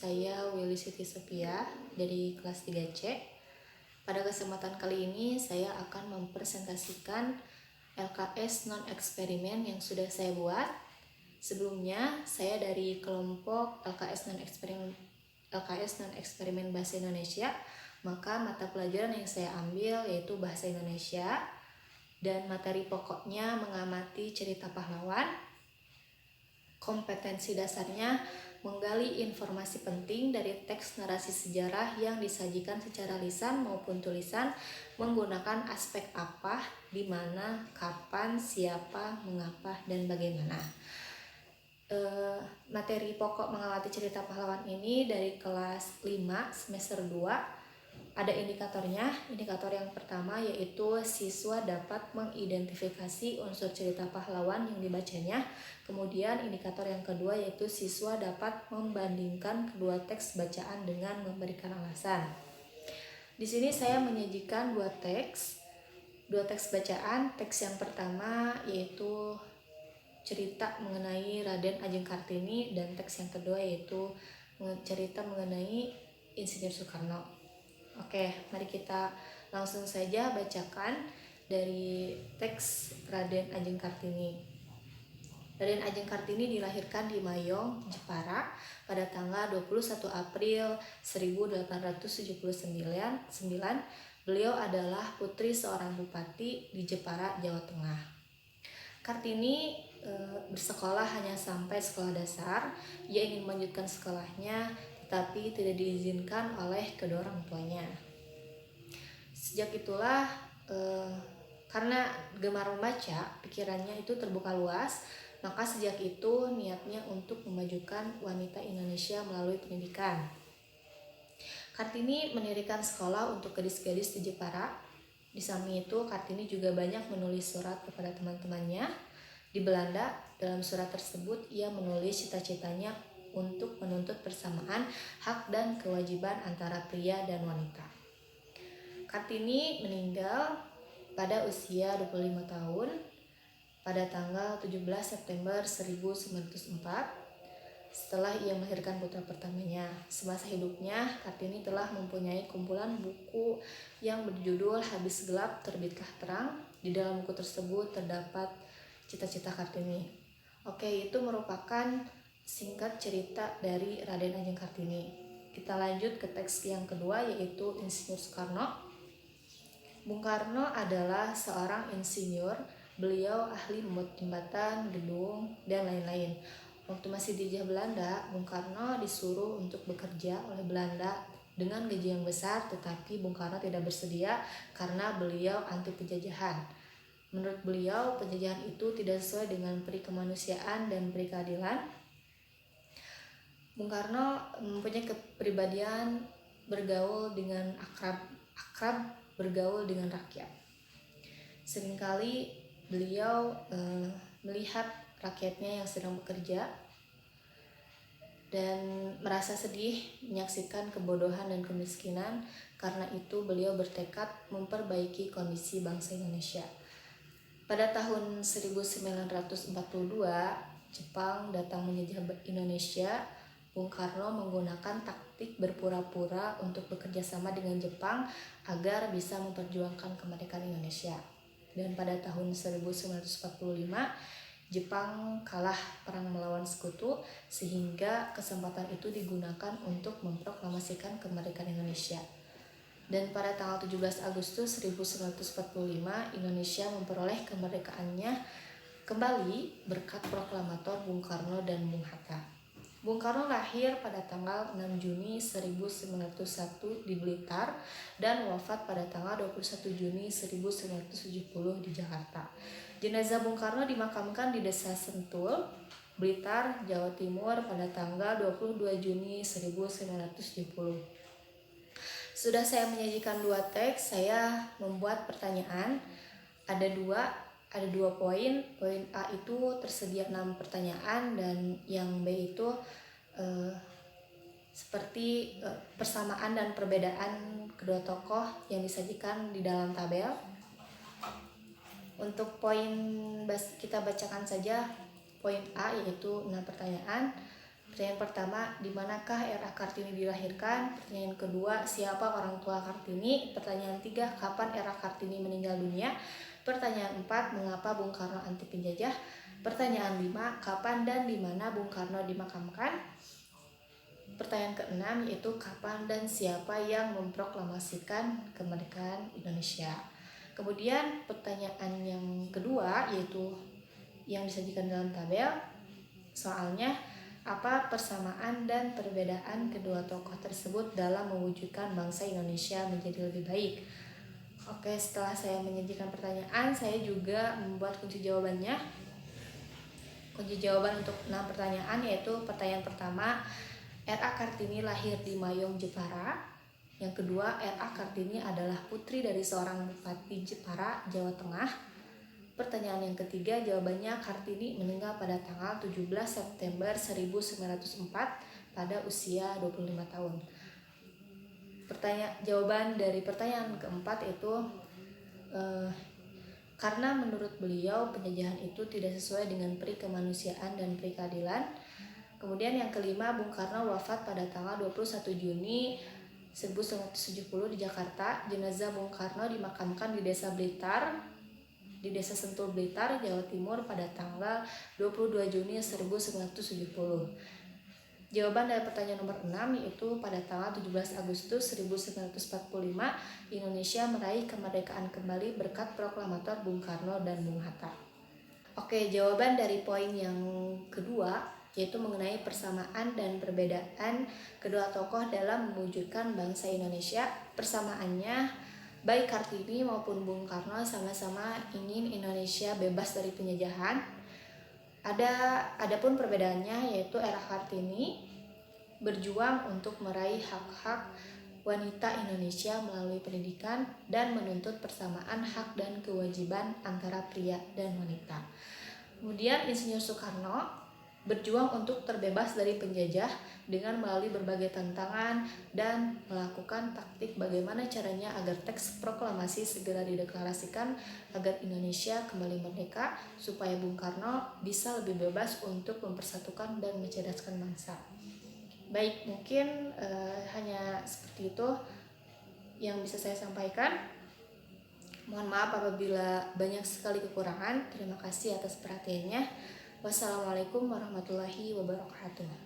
saya Willy Siti Sophia dari kelas 3C. Pada kesempatan kali ini saya akan mempresentasikan LKS non-eksperimen yang sudah saya buat. Sebelumnya saya dari kelompok LKS non-eksperimen Bahasa Indonesia, maka mata pelajaran yang saya ambil yaitu Bahasa Indonesia dan materi pokoknya mengamati cerita pahlawan. Kompetensi dasarnya menggali informasi penting dari teks narasi sejarah yang disajikan secara lisan maupun tulisan menggunakan aspek apa, di mana, kapan, siapa, mengapa, dan bagaimana. Materi pokok mengamati cerita pahlawan ini dari kelas 5 semester 2 ada indikatornya. Indikator yang pertama yaitu siswa dapat mengidentifikasi unsur cerita pahlawan yang dibacanya. Kemudian indikator yang kedua yaitu siswa dapat membandingkan kedua teks bacaan dengan memberikan alasan. Di sini saya menyajikan dua teks bacaan. Teks yang pertama yaitu cerita mengenai Raden Ajeng Kartini, dan teks yang kedua yaitu cerita mengenai Insinyur Soekarno. Oke, mari kita langsung saja bacakan dari teks Raden Ajeng Kartini. Raden Ajeng Kartini dilahirkan di Mayong, Jepara pada tanggal 21 April 1879. Beliau adalah putri seorang bupati di Jepara, Jawa Tengah. Kartini bersekolah hanya sampai sekolah dasar. Ia ingin melanjutkan sekolahnya tetapi tidak diizinkan oleh kedua orang tuanya. Sejak itulah karena gemar membaca, pikirannya itu terbuka luas, maka sejak itu niatnya untuk memajukan wanita Indonesia melalui pendidikan. Kartini mendirikan sekolah untuk gadis-gadis di Jepara. Di samping itu, Kartini juga banyak menulis surat kepada teman-temannya di Belanda. Dalam surat tersebut, ia menulis cita-citanya untuk menuntut persamaan hak dan kewajiban antara pria dan wanita. Kartini meninggal pada usia 25 tahun pada tanggal 17 September 1904 setelah ia melahirkan putra pertamanya. Semasa hidupnya, Kartini telah mempunyai kumpulan buku yang berjudul Habis Gelap Terbitkah Terang. Di dalam buku tersebut terdapat cita-cita Kartini. Oke, itu merupakan singkat cerita dari Raden Ajeng Kartini. Kita lanjut ke teks yang kedua yaitu Insinyur Soekarno. Bung Karno adalah seorang insinyur. Beliau ahli membuat jembatan, gedung, dan lain-lain. Waktu masih dijajah Belanda, Bung Karno disuruh untuk bekerja oleh Belanda dengan gaji yang besar, tetapi Bung Karno tidak bersedia karena beliau anti penjajahan. Menurut beliau, penjajahan itu tidak sesuai dengan peri kemanusiaan dan peri keadilan. Bung Karno mempunyai kepribadian bergaul dengan akrab bergaul dengan rakyat. Seringkali beliau melihat rakyatnya yang sedang bekerja dan merasa sedih menyaksikan kebodohan dan kemiskinan. Karena itu beliau bertekad memperbaiki kondisi bangsa Indonesia. Pada tahun 1942, Jepang datang menjajah Indonesia. Bung Karno menggunakan taktik berpura-pura untuk bekerja sama dengan Jepang agar bisa memperjuangkan kemerdekaan Indonesia. Dan pada tahun 1945, Jepang kalah perang melawan sekutu, sehingga kesempatan itu digunakan untuk memproklamasikan kemerdekaan Indonesia. Dan pada tanggal 17 Agustus 1945, Indonesia memperoleh kemerdekaannya kembali berkat proklamator Bung Karno dan Bung Hatta. Bung Karno lahir pada tanggal 6 Juni 1901 di Blitar dan wafat pada tanggal 21 Juni 1970 di Jakarta. Jenazah Bung Karno dimakamkan di Desa Sentul, Blitar, Jawa Timur pada tanggal 22 Juni 1970. Sudah saya menyajikan dua teks, saya membuat pertanyaan. Ada dua poin. Poin A itu tersedia 6 pertanyaan, dan yang B itu seperti persamaan dan perbedaan kedua tokoh yang disajikan di dalam tabel. Untuk poin kita bacakan saja poin A yaitu 6 pertanyaan. Pertanyaan pertama, di manakah R.A. Kartini dilahirkan? Pertanyaan kedua, siapa orang tua Kartini? Pertanyaan tiga, kapan R.A. Kartini meninggal dunia? Pertanyaan empat, mengapa Bung Karno anti penjajah? Pertanyaan lima, kapan dan di mana Bung Karno dimakamkan? Pertanyaan keenam yaitu kapan dan siapa yang memproklamasikan kemerdekaan Indonesia? Kemudian pertanyaan yang kedua yaitu yang disajikan dalam tabel, soalnya apa persamaan dan perbedaan kedua tokoh tersebut dalam mewujudkan bangsa Indonesia menjadi lebih baik? Oke, setelah saya menyajikan pertanyaan, saya juga membuat kunci jawabannya. Kunci jawaban untuk 6 pertanyaan yaitu pertanyaan pertama, R.A. Kartini lahir di Mayong, Jepara. Yang kedua, R.A. Kartini adalah putri dari seorang bupati Jepara, Jawa Tengah. Pertanyaan yang ketiga, jawabannya Kartini meninggal pada tanggal 17 September 1904 pada usia 25 tahun. Jawaban dari pertanyaan keempat itu karena menurut beliau penjajahan itu tidak sesuai dengan peri kemanusiaan dan peri keadilan. Kemudian yang kelima, Bung Karno wafat pada tanggal 21 Juni 1970 di Jakarta. Jenazah Bung Karno dimakamkan di Desa Blitar, di Desa Sentul Blitar, Jawa Timur pada tanggal 22 Juni 1970. Jawaban dari pertanyaan nomor 6 yaitu pada tanggal 17 Agustus 1945 Indonesia meraih kemerdekaan kembali berkat proklamator Bung Karno dan Bung Hatta. Oke, jawaban dari poin yang kedua yaitu mengenai persamaan dan perbedaan kedua tokoh dalam mewujudkan bangsa Indonesia. Persamaannya, baik Kartini maupun Bung Karno sama-sama ingin Indonesia bebas dari penjajahan. Adapun perbedaannya yaitu R.A. Kartini berjuang untuk meraih hak-hak wanita Indonesia melalui pendidikan dan menuntut persamaan hak dan kewajiban antara pria dan wanita. Kemudian Insinyur Soekarno berjuang untuk terbebas dari penjajah dengan melalui berbagai tantangan dan melakukan taktik bagaimana caranya agar teks proklamasi segera dideklarasikan agar Indonesia kembali merdeka supaya Bung Karno bisa lebih bebas untuk mempersatukan dan mencerdaskan bangsa. Baik, mungkin hanya seperti itu yang bisa saya sampaikan. Mohon maaf apabila banyak sekali kekurangan. Terima kasih atas perhatiannya. Wassalamualaikum warahmatullahi wabarakatuh.